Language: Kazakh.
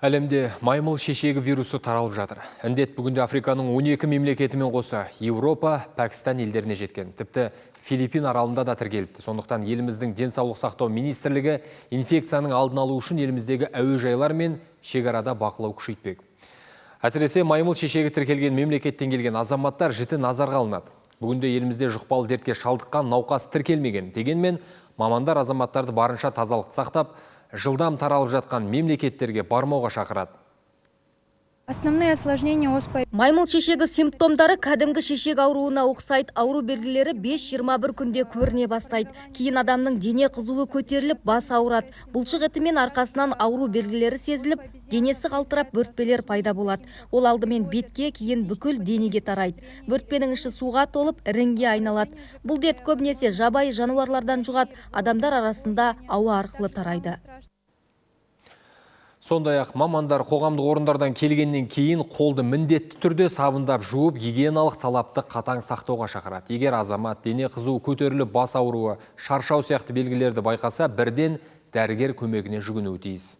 Әлемде маймыл шешегі вирусы таралып жатыр. Індет бүгінде Африканың 12 мемлекетімен қоса Еуропа, Пәкістан елдеріне жеткен. Тіпті Филиппин аралында да тіркеліпті. Сондықтан еліміздің денсаулық сақтау министрлігі инфекцияның алдын алу үшін еліміздегі әуежайлар мен шекарада бақылау күшейтпек. Әсіресе маймыл шешегі тіркелген мемлекеттен келген азаматтар жіті назарға алынады. Бүгінде елімізде жұқпалы дертке шалдыққан науқас тіркелмеген. Дегенмен мамандар азаматтарды барынша тазалық сақтап, жылдам таралып жатқан мемлекеттерге бармауға шақырады. Основные осложнения оспа. Маймыл шешегі симптомдары кәдімгі шешек ауруына ұқсайды. Ауру белгілері 5-21 күнде көріне бастайды. Кейін адамның дене қызуы көтеріліп, бас ауырады. Бұлшық еті мен арқасынан ауру белгілері сезіліп, денесі қалтырап, бөртпелер пайда болады. Ол алдымен бетке, кейін бүкіл денеге тарайды. Бөртпенің іші суға толып, іріңге айналады. Бұл дерт көбінесе жабайы жануарлардан жұғады, адамдар арасында ауа арқылы тарайды. Сондай-ақ мамандар қоғамдық орындардан келгеннен кейін қолды міндетті түрде сабындап жуып, гигиеналық талапты қатаң сақтауға шақырады. Егер азамат дене қызуы көтеріліп, бас ауруы, шаршау сияқты белгілерді байқаса, бірден дәрігер көмегіне жүгінуі тиіс.